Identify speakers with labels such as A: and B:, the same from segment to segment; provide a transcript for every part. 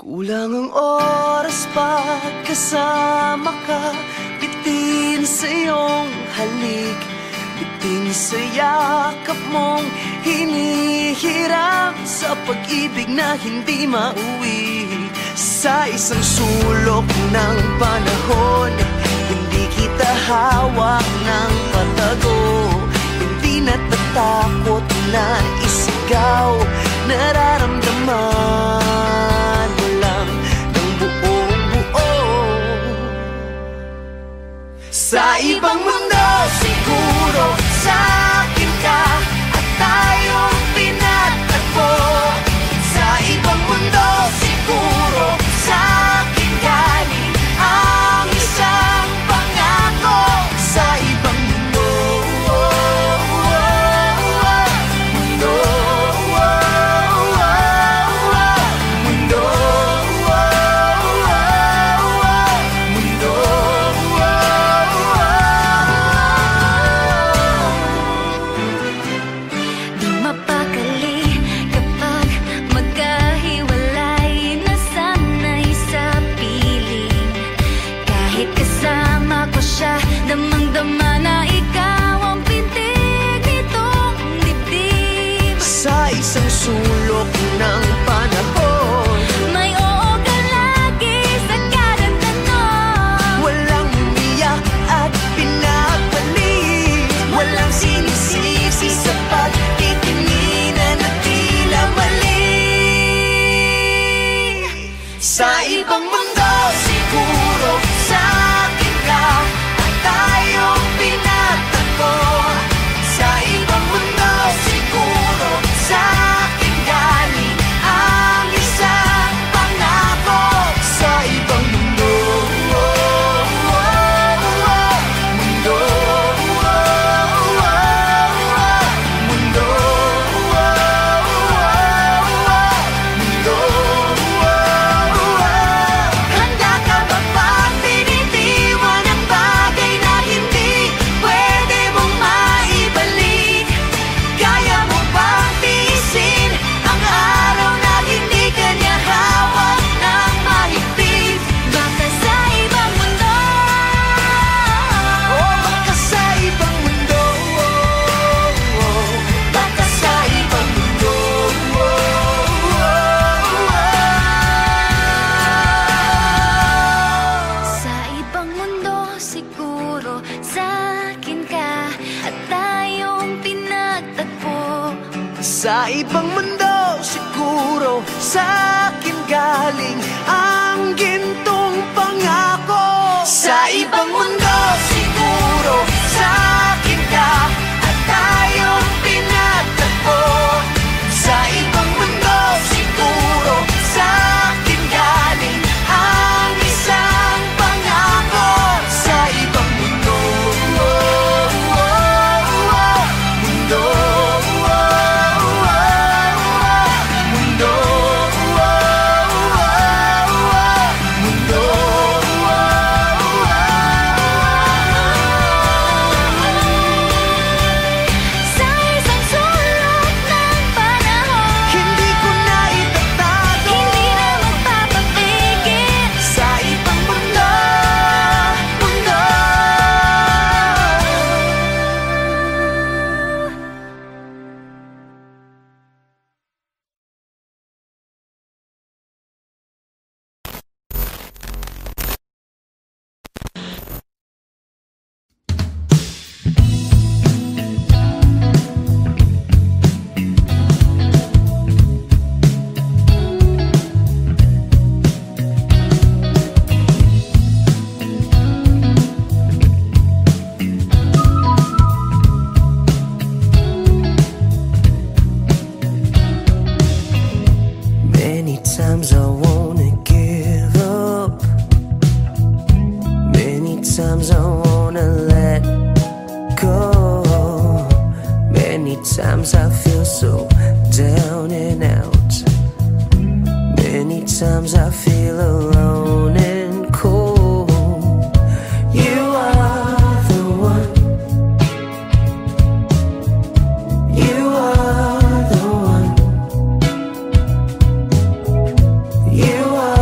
A: Kulang ang oras pag kasama ka. Bitin sa iyong halik, bitin sa yakap mong hinihiram, sa pag-ibig na hindi mauwi. Sa isang sulok ng panahon, hindi kita hawak ng patago. Hindi natatakot na isigaw, nararamdaman mo lang ng buong buo. Sa ibang mundo siguro, sa akin ka at tayong pinatagpo. Sa ibang mundo siguro, sa akin galing ang isang pangako. Sa ibang mundo, mundo, mundo, mundo.
B: Di mapakali kapag magkahiwalay, nasanay sa piling. Kahit kasama ko siya, damang-dama na ikaw ang pintig nitong dibdib.
A: Sa isang sulok ng panahon,
B: May oo ka lagi sa kada tanong.
A: walang umiyak at pinagpalit, walang sinisisi sa pagtitinginan at tila mali. Sa ibang mundo siguro, sa akin ka at tayong pinatagpo. Sa ibang mundo siguro, sa akin galing ang isang pangako. Sa ibang mundo, mundo, mundo, mundo. Handa ka ba bang binitiwan ang bagay na hindi pwede mong maibalik? Kaya mo bang tiisin ang araw na hindi ka niya hawak ng mahigpit?
B: Baka sa ibang mundo,
A: Baka sa ibang mundo, baka sa ibang mundo.
B: sa ibang mundo siguro, sa akin ka at tayong pinagtagpo.
A: Sa ibang mundo siguro, sa akin galing ang gintong pangako. Sa ibang mundo siguro, sa akin ka at tayong pinagtagpo. Sa ibang mundo siguro, sa akin galing ang isang pangako. Sa ibang mundo, mundo, mundo, mundo.
B: Sa isang sulok ng panahon,
A: Hindi ko na itatago,
B: hindi na magpapapigil.
A: sa ibang mundo, mundo. Many times I wanna give up. Many times I wanna let go. Many times I feel so down and out. Many times I feel alone and cold. You are the one. You are the one. You are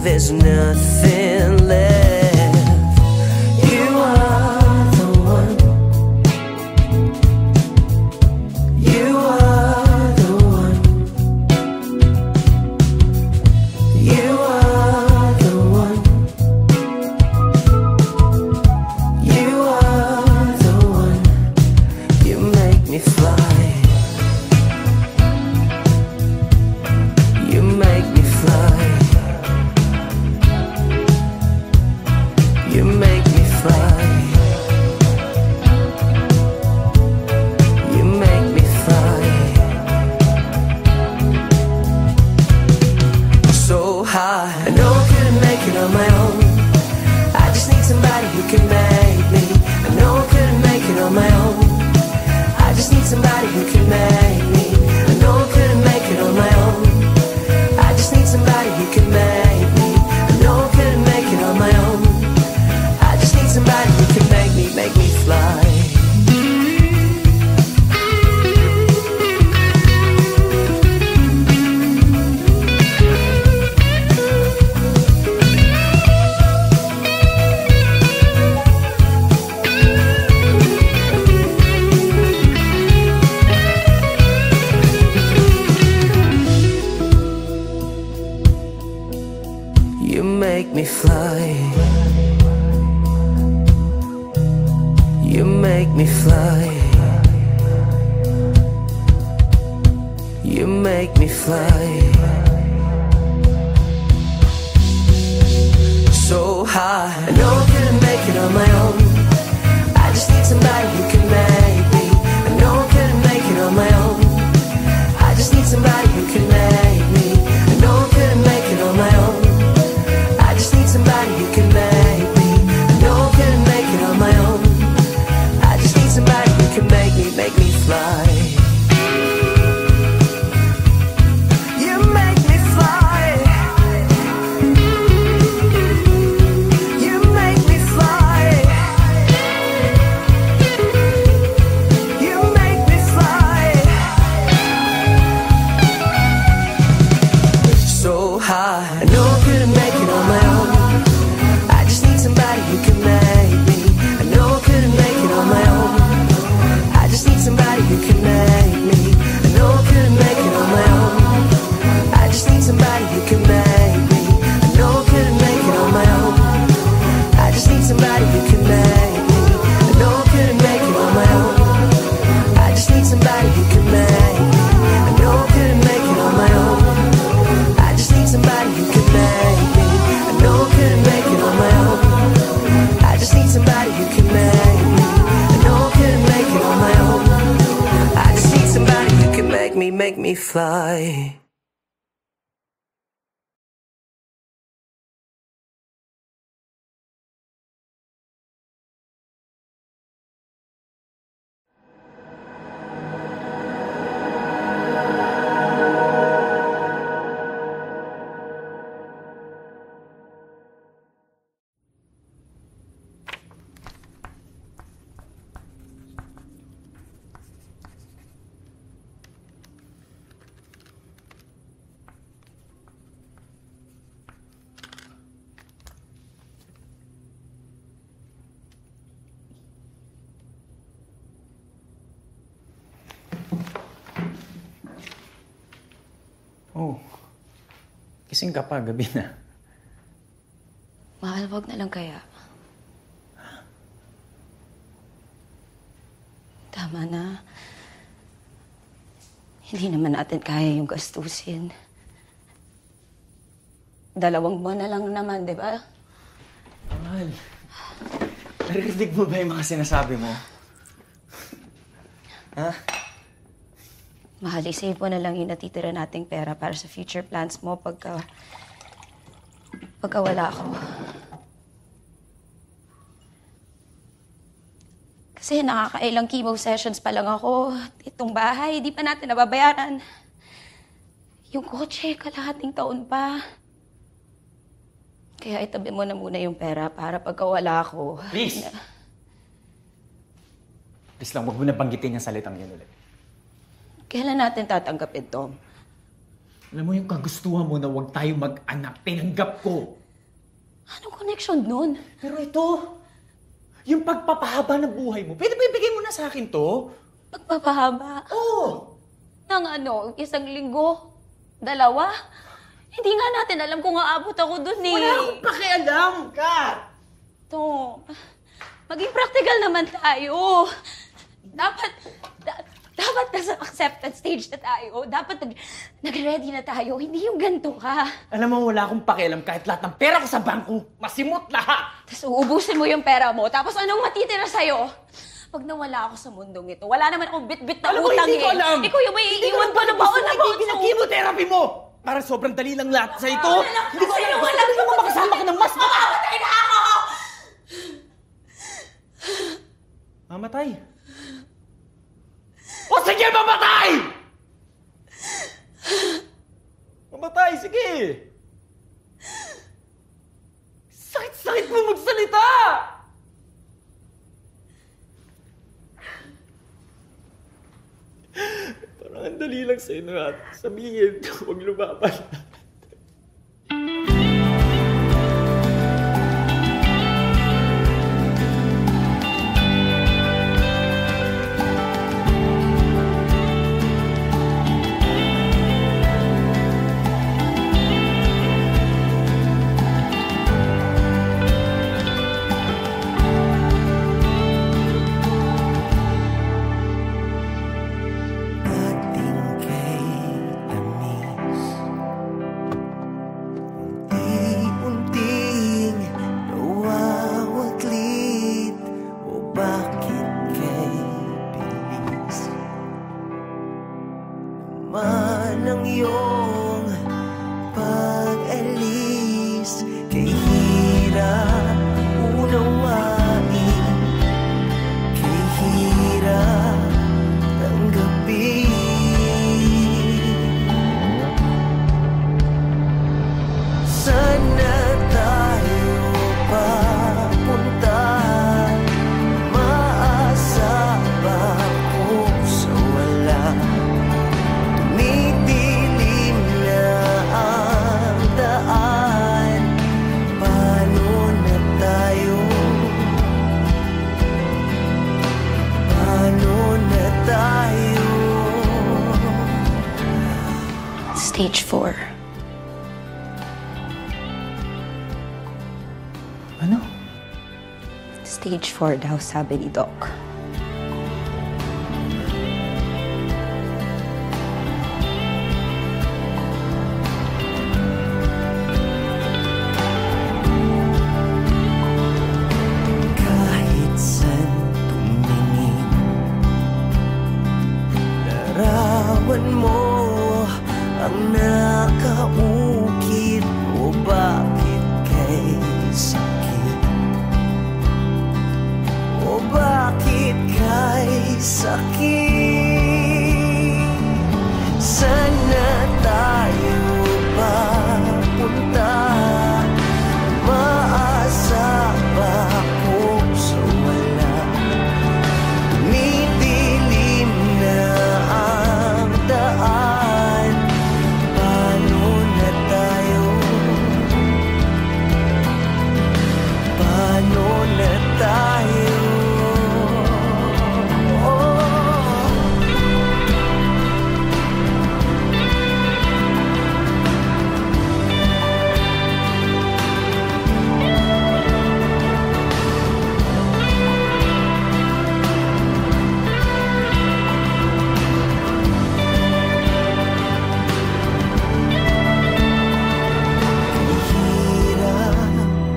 A: there's nothing left. You are the one. You are the one. You are the one. You are the one. You make me fly. You make me fly. You make me fly. You make me fly. So high, I know I couldn't make it on my own. I just need somebody who can make me. I know I couldn't make it on my own. I just need somebody who can make me. I know I couldn't make it on my own. I just need somebody who can make me. I know I couldn't make it on my own. I just need somebody who can make me fly. You make me fly. You make me fly. You make me fly. So high, I know I couldn't make it on my own. I just need somebody who can make me. I know I couldn't make it on my own. I just need somebody who can make me. I know I couldn't make it on my own. I just need somebody who can make me. I know I couldn't make it on my own. I just need somebody who can make me fly. You make me fly. You make me fly. You make me fly. So high, I know I couldn't make it on my own. I just need somebody who can make me. I know I couldn't make it on my own. I just need somebody who can make me. I know I couldn't make it on my own. I just need somebody who can make me. I know I couldn't make it on my own. I just need somebody who can make me. I know I couldn't make it on my own. I just need somebody who can make me. I know I couldn't make it on my own. I just need somebody who can make me. I know I couldn't make it on my own. I just need somebody who can make me. I know I couldn't make it on my own. I just need somebody who can make me fly.
C: Oh, gising ka pa, gabi na.
D: Mahal, wag na lang kaya. Tama na. Hindi naman natin kaya yung gastusin. 2 buwan na lang naman, di ba?
C: Mahal, narinig mo ba yung mga sinasabi mo? Ha?
D: Mahal, isave mo na lang yung natitira nating pera para sa future plans mo pagka wala ako. Kasi nakakailang chemo sessions pa lang ako. Itong bahay, di pa natin nababayaran. Yung kotse, kalahating taon pa. Kaya itabi mo na muna yung pera para pagka wala ako.
C: Please! Please lang, huwag mo na banggitin yung salitang yun ulit.
D: Kailan natin tatanggapin, Tom?
C: Alam mo yung kagustuhan mo na huwag tayo mag-anak, tinanggap ko.
D: Anong connection nun?
C: Pero ito, yung pagpapahaba ng buhay mo, pwede ba ibigay mo na sa akin to?
D: Pagpapahaba?
C: Oo!
D: Ng ano, 1 linggo? 2? Hindi nga natin alam kung aabot ako dun eh.
C: Wala akong pakialam, Kat!
D: Tom, maging practical naman tayo. Dapat nasa acceptance stage na tayo. Dapat nag-ready na tayo. Hindi yung ganito ka.
C: Alam mo, wala akong pakialam kahit lahat ng pera ko sa bangko. Masimot lahat!
D: Tapos uubusin mo yung pera mo. Tapos anong matitira sa'yo? Pag nawala ako sa mundong ito, wala naman akong bit-bit na
C: Alam mo,
D: utang
C: hindi ko alam!
D: Ikaw yung may iiwan pa na baon na baon sa
C: chemotherapy mo! Para sobrang dali lang lahat sa ito. Hindi ko alam.
D: Wala
C: Gusto mo makasama ka ng mas
D: mamamatay na ako!
C: Mamatay? O sige, mamatay! Mamatay, sige! Sakit-sakit mo magsalita! Parang ang dali lang sa'yo na sabihin, huwag lumaban.
A: Manang iyong pag-alis, kay hirap unawain, kay hirap tanggapin. Sana tayo papunta, maasa ba ako sa wala? Tumidilim na ang daan, paano na tayo? Paano na tayo?
D: Stage 4.
C: Ano?
D: Stage 4 daw, sabi ni Doc.
A: Kahit saan tumingin, larawan mo ang nakaukit. O bakit kay sakit? O bakit kay sakit? Sana tayo papunta, maasa ba ako sa wala? Tumidilim na ang daan, paano na tayo? Paano na tayo? Hirap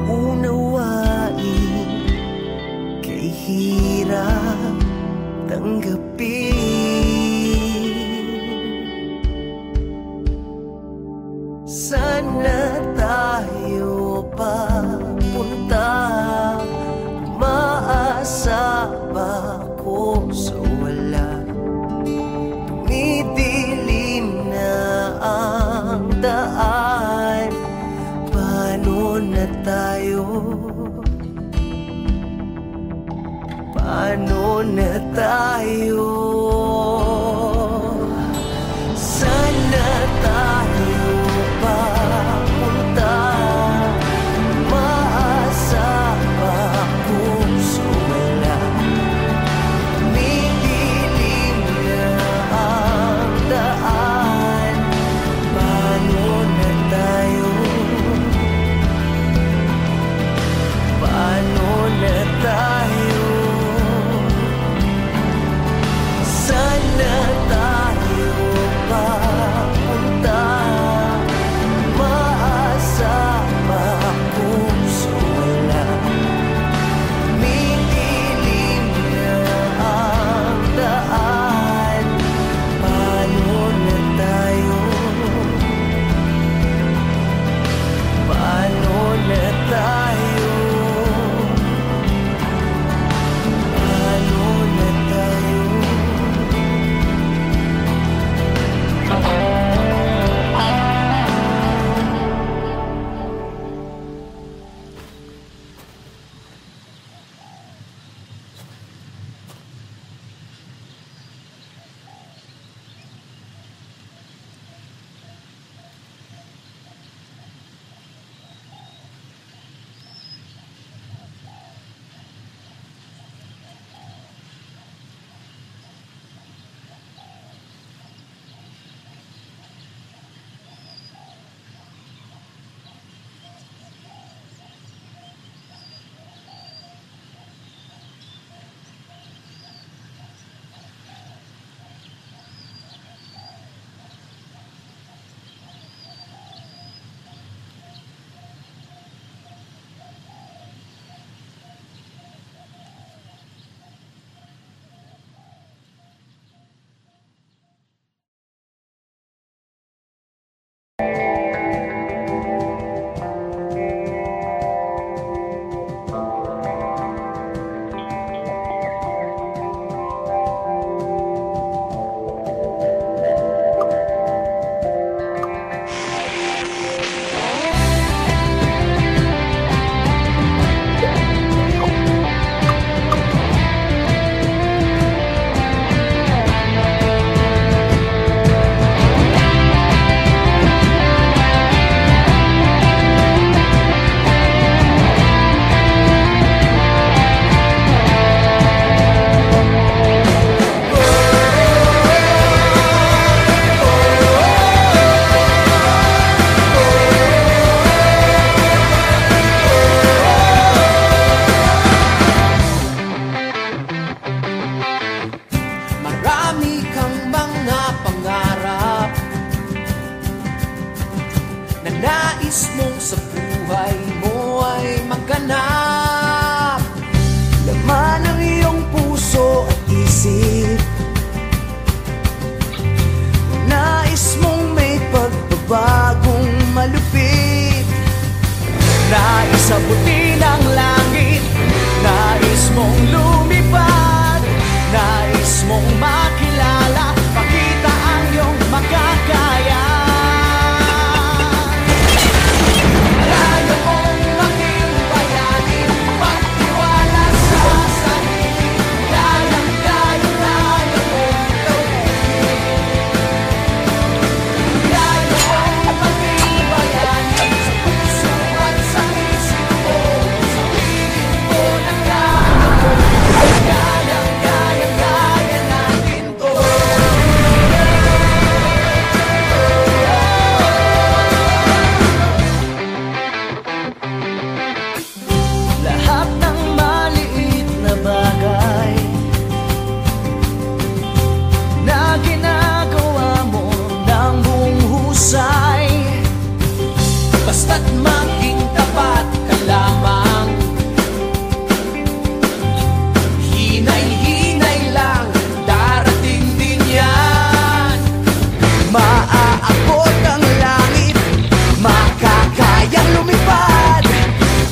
A: unawain, kay hirap tanggapin. Sana tayo papunta, maasa ba ako sa wala? Tumidilim na ang daan, paano na tayo? Paano na tayo? Sana tayo
E: nais mong sa buhay mo ay maganap. Laman ang iyong puso at isip, nais mong may pagbabagong malupit. Nais abutin ang langit, nais mong lumipad, nais mong makilala, pakita ang iyong makakaya. Kaya mong maging bayani, magtiwala sa sarili, kaya mong gawin. Kaya mong maging bayani, sa puso at sa isip mo, sabihin mo na kaya mo, kaya natin to. Lahat ng maliit na bagay na ginagawa mo ng buong husay, basta't maging tapat ka lamang. Hinay-hinay lang, darating din yan. Maaabot ang langit, makakayang lumipad.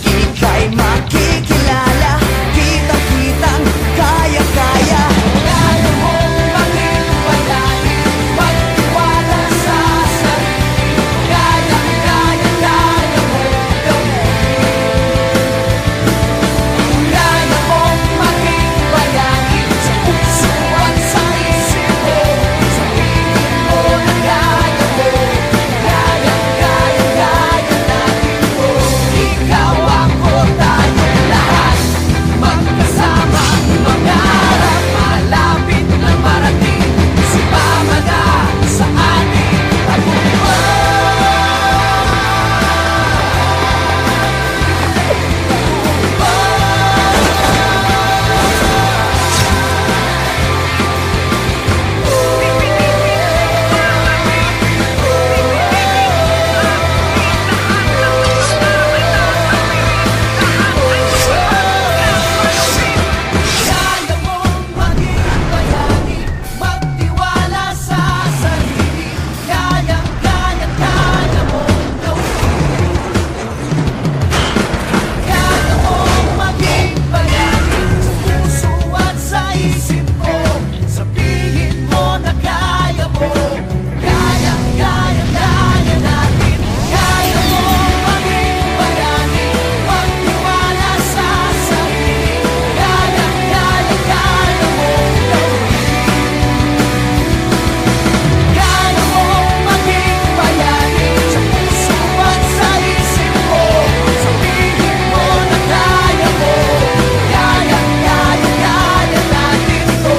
E: Ika'y makikilala, kitang-kitang kaya-kaya. Kaya mong maging bayani, magtiwala sa sarili, kaya mo gawin. Kaya mong maging bayani, sa puso at sa isip mo, sabihin mo na kaya mo, kaya natin to. Ikaw, ako, tayong lahat, magkasama, mangarap, malapit na marating, sumama na sa ating tagumpay. Kaya mong maging bayani, magtiwala sa sarili, kaya mong gawin. Kaya mong maging bayani, sa puso at sa isip mo, sabihin mo na kaya mo, kaya natin. Kaya mong maging bayani, magtiwala sa sarili, kaya mong gawin. Kaya mong maging bayani, sa puso at sa isip mo, sabihin mo na kaya mo, kaya natin to.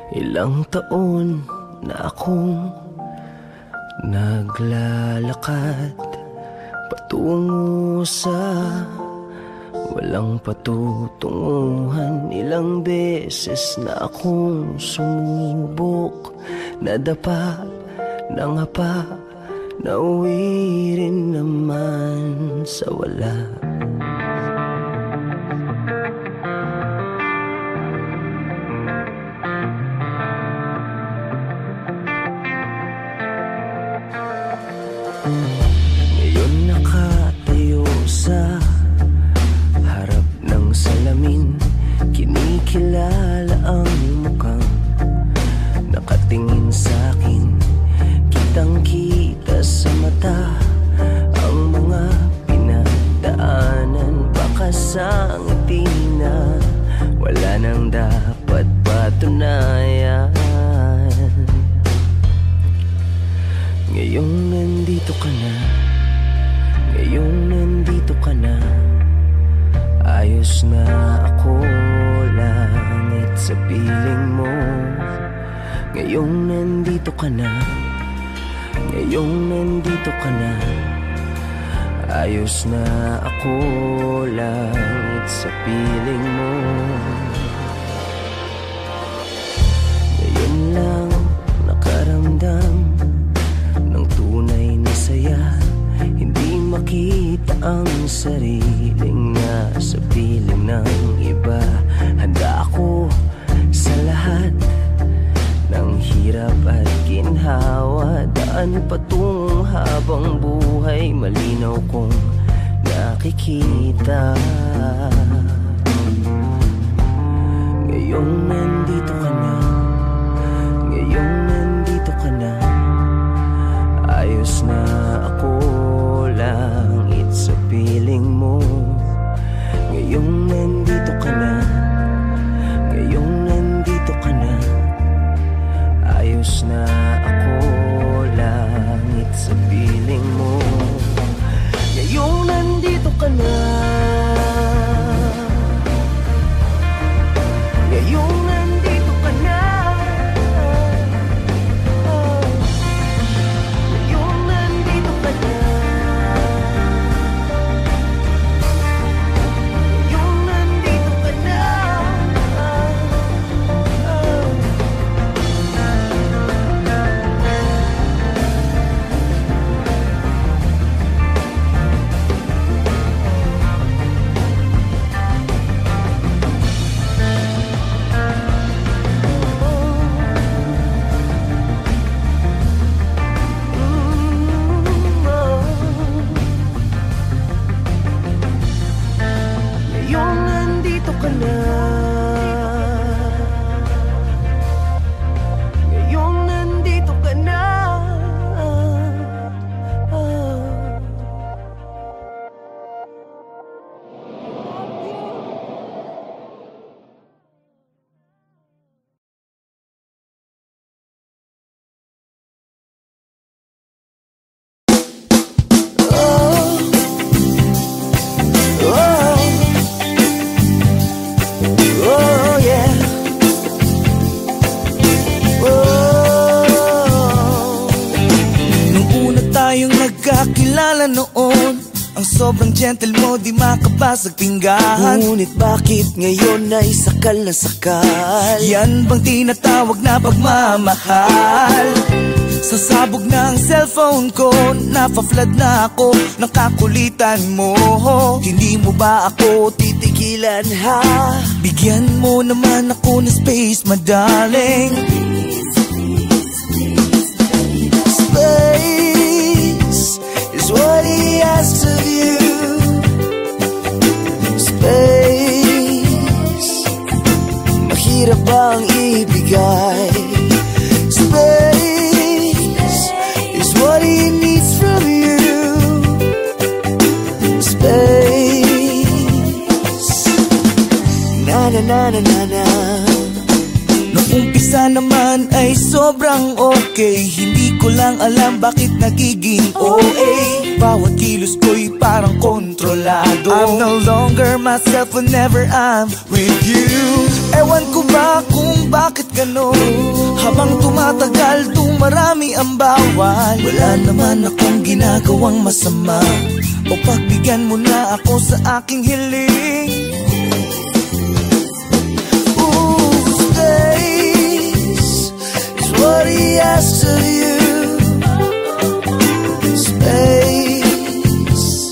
E: Ilang taon na akong naglalakad patungo sa walang patutunguhan. Ilang beses na akong sumubok, nadapa, nangapa, nauwi rin naman sa wala. Ngayon nakatayo sa harap ng salamin, kinikilala ang mukhang nakatingin sa'kin. Kitang-kita sa mata ang mga pinagdaanan. isang ngiti na wala nang dapat patunayan. Ngayong nandito ka na, ngayong nandito ka na, ayos na ako, langit sa piling mo. Ngayong nandito ka na, ngayong nandito ka na, ayos na ako, langit sa piling mo. Ngayon lang nakaramdam ng tunay na saya, hindi makita ang sariling nasa piling ng iba. Handa ako sa lahat ng hirap at ginhawa, daan patungong habang buhay, malinaw kong nakikita. Ngayong nandito ka na, ngayong nandito ka na, ayos na ako, langit sa piling mo. Ngayong nandito ka na, ngayong nandito ka na, ayos na ako, langit sa piling mo. Ngayong nandito ka na, ngayong nandito ka na, ngayong nandito ka na, ngayong nandito ka na. Ngayong nandito ka na, ngayong nandito ka na. Oh yeah. Nung una tayong nagkakilala noon, ang sobrang gentle mo, di makabasag pinggan. Ngunit bakit ngayon ay sakal na sakal? Yan bang tinatawag na pagmamahal? Sa sabog ng cellphone ko, nafa-flood na ako ng kakulitan mo. Hindi mo ba ako titigilan ha? Bigyan mo naman ako ng space, madaling. Space is what he asks of you. Space, mahirap bang ibigay? Space is what he needs from you. Space, na na na na na na. Nung umpisa naman ay sobrang okay, hindi ko lang alam bakit nagiging OA. Bawat kilos ko'y parang kontrolado. I'm no longer myself whenever I'm with you. Ewan ko ba kung bakit ganon? Habang tumatagal, dumarami ang bawal. Wala naman akong ginagawang masama, o pagbigyan mo na ako sa aking hiling. What he asks of you. Space,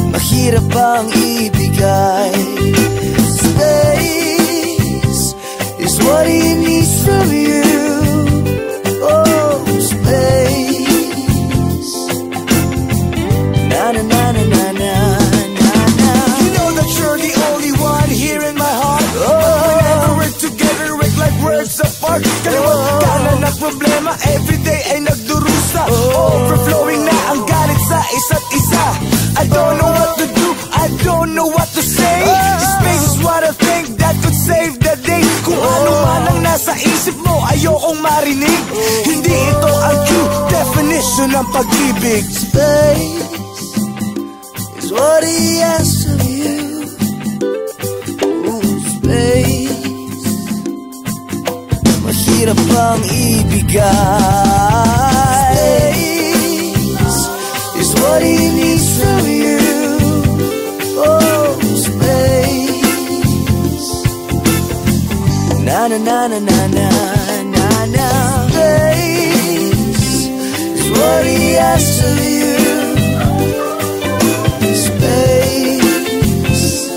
E: mahirap bang ibigay? Space is what he needs from you. Oh, space, na na na na na na na. You know that you're the only one here in my heart. Whenever we're together, we're like worlds apart. Kanan ng problema, everyday ay nagdurusa. Overflowing na ang galit sa isa't isa. I don't know what to do, I don't know what to say. isip mo ayokong marinig. Hindi ito ang true definition ng pag-ibig. Space is what he asks of you. Ooh, space, mahirap bang ibigay? Space is what he needs from you. Oh, space, na na na na na na na na. Space is what he asks of you. Space,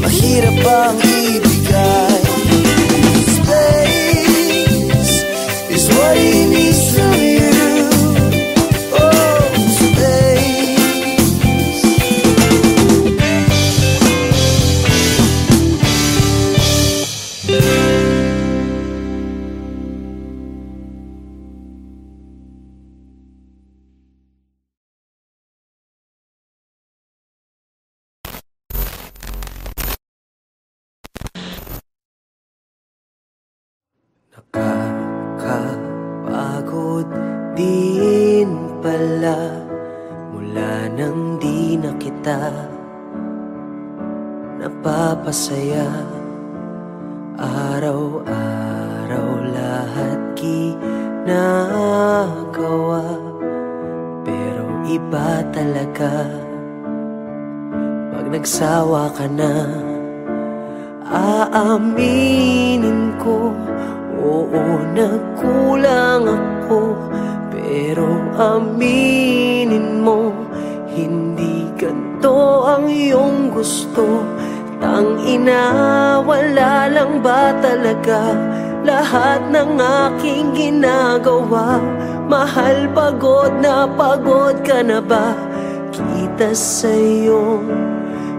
E: mahirap bang ibigay? Space is what he needs from you. Oh, space. Nakakapagod din pala mula nang di na kita napapasaya. Araw-araw lahat ginagawa, pero iba talaga pag nagsawa ka na. Aaminin ko, oo, nagkulang ako, pero aminin mo, hindi ganito ang iyong gusto. Tangina, wala lang ba talaga lahat ng aking ginagawa? Mahal, pagod ka na ba? Kita sa iyong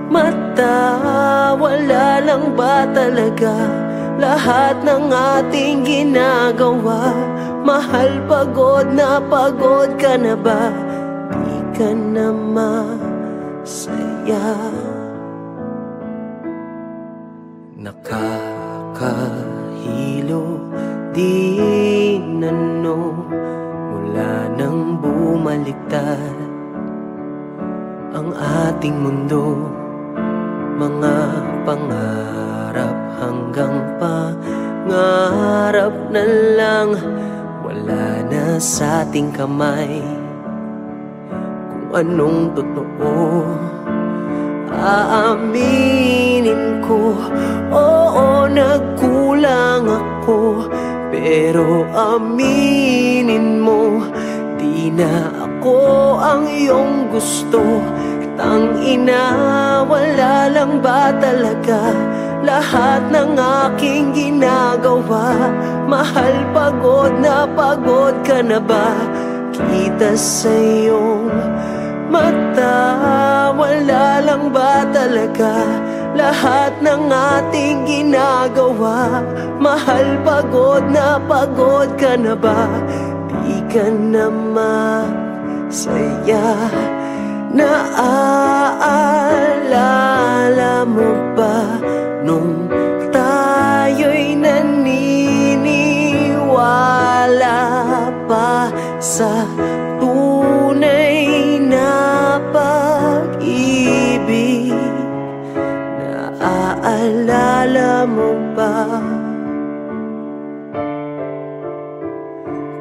E: mata, wala lang ba talaga lahat ng ating ginagawa? Mahal, pagod ka na ba? Di ka na masaya. Nakakahilo din mula nang bumaliktad ang ating mundo. Mga pangarap hanggang pangarap na lang, wala na sa ating kamay kung anong totoo. Aaminin ko, oo, nagkulang ako, pero aminin mo, di na ako ang iyong gusto. Tangina, wala lang ba talaga lahat ng aking ginagawa? Mahal, pagod ka na ba? Kita sa iyong mata, wala lang ba talaga lahat ng ating ginagawa? Mahal, pagod ka na ba? Di ka na masaya. Naaalala mo ba nung tayo'y naniniwala pa sa tunay na pag-ibig? Naaalala mo ba?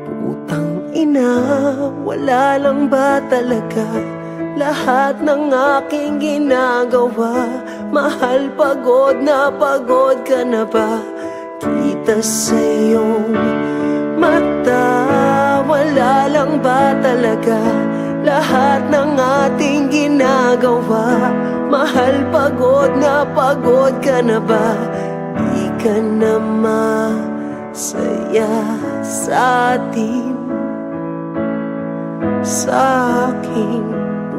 E: Putang ina, wala lang ba talaga lahat ng aking ginagawa? Mahal, pagod ka na ba? Kita sa iyong mata, wala lang ba talaga lahat ng ating ginagawa? Mahal, pagod ka na ba? Di ka na masaya sa atin, sa aking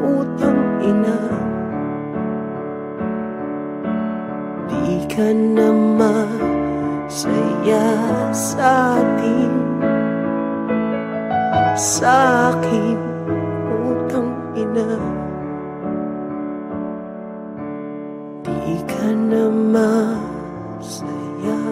E: putang ina. Di ka na masaya sa atin, sa aking putang ina. Di ka na masaya.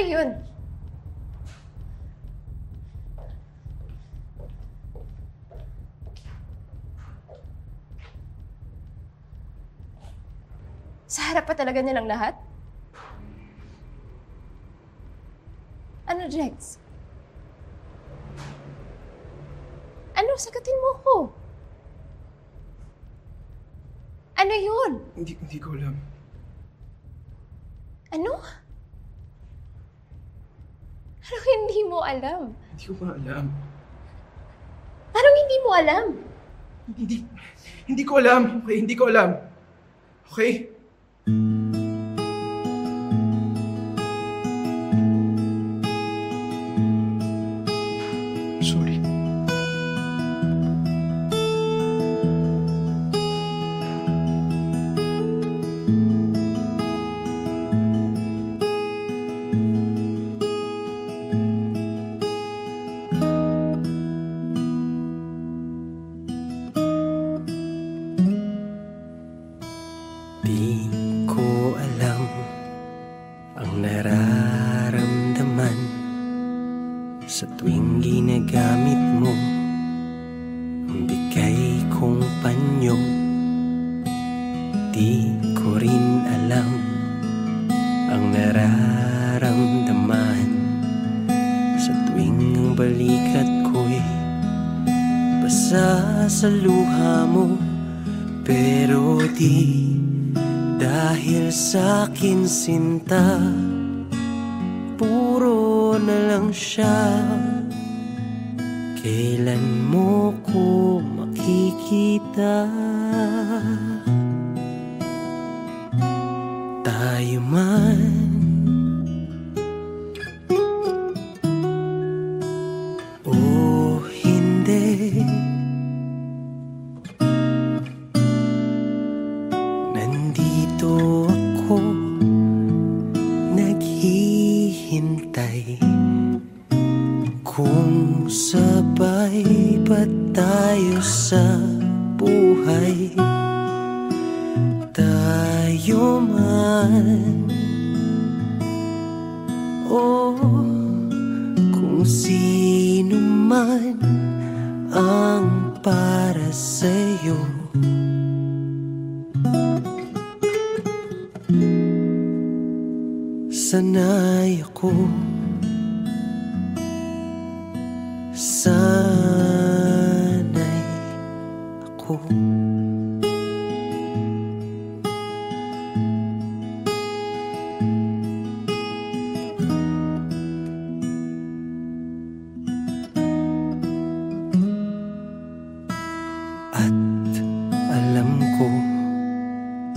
F: yun? Sa harap pa talaga nilang lahat? Ano, Jex? Ano? Sagutin mo ko. Ano yun?
G: Hindi ko alam.
F: Ano? Ano hindi mo alam?
G: Hindi ko pa alam.
F: Parang hindi mo alam.
G: Hindi ko alam. Okay, hindi ko alam. Okay? Sorry.
E: Di ko alam ang nararamdaman sa tuwing ginagamit mo ang bigay kong panyo. Di ko rin alam ang nararamdaman sa tuwing ang balikat ko'y basa sa luha mo. Pero di dahil sa'kin sinta, puro na lang siya. Kailan mo ko makikita? Tayo man o hindi, nandito ako naghihintay. Kung sabay ba tayo sa buhay, tayo man o kung sino man ang para sa'yo. Sanay ako, sanay ako. At alam ko,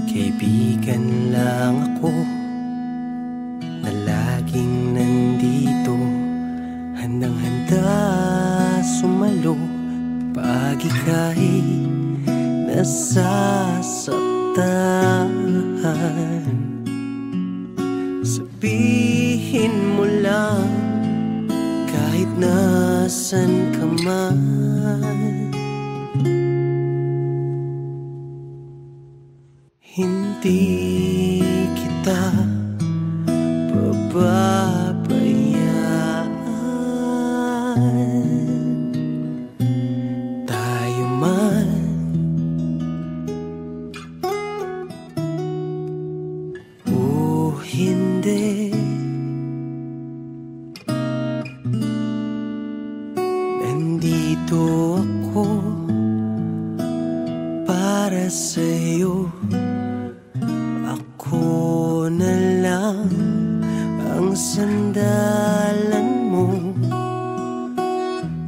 E: kaibigan lang ako na laging nandito, handang-handa sumalo pag ika'y nasasaktan. Sabihin mo lang kahit nasan ka man, hindi kita pababayaan. Tayo man o hindi, nandito ako para sa'yo. Ako na lang ang sandalan mo.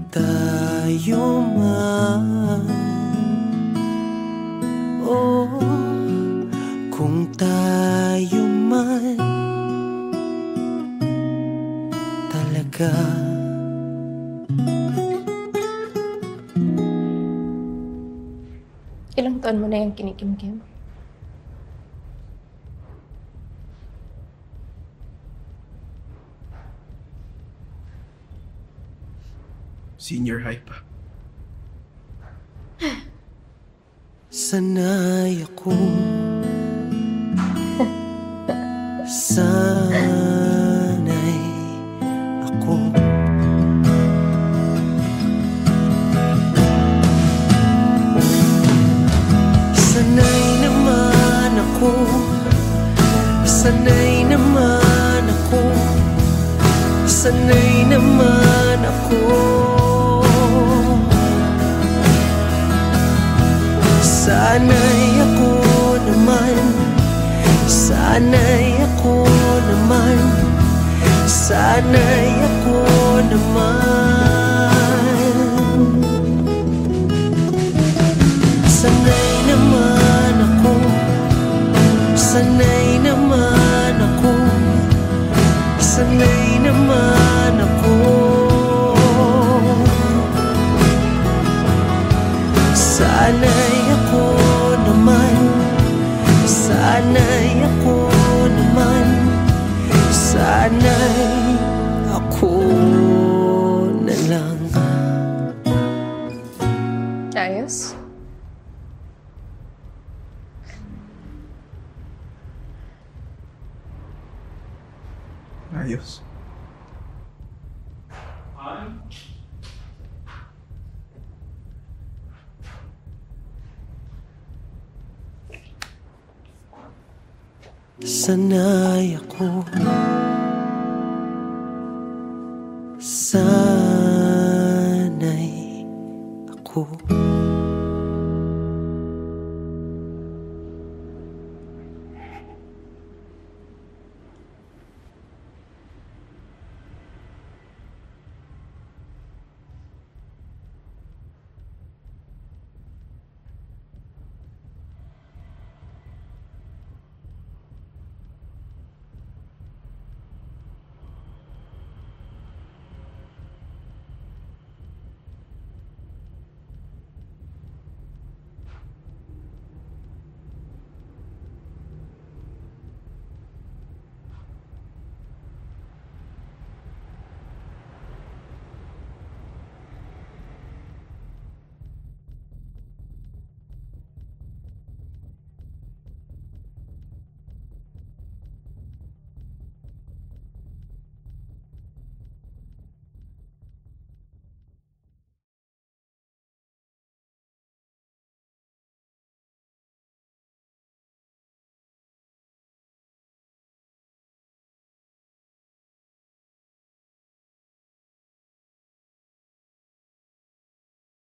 E: Tayo man o kung tayo man talaga.
F: Ilang taon mo na yung kinikimkim?
G: Senior high pa.
E: Sanay ako, sanay Sana'y ako naman, sana'y ako naman, sana'y ako naman. Sana'y naman ako, sana'y naman ako, sana'y naman ako. Sana'y ako naman, sana'y ako naman, sana'y ako na lang.
F: Ayos?
G: Ayos.
E: Sana'y ako, sana'y ako.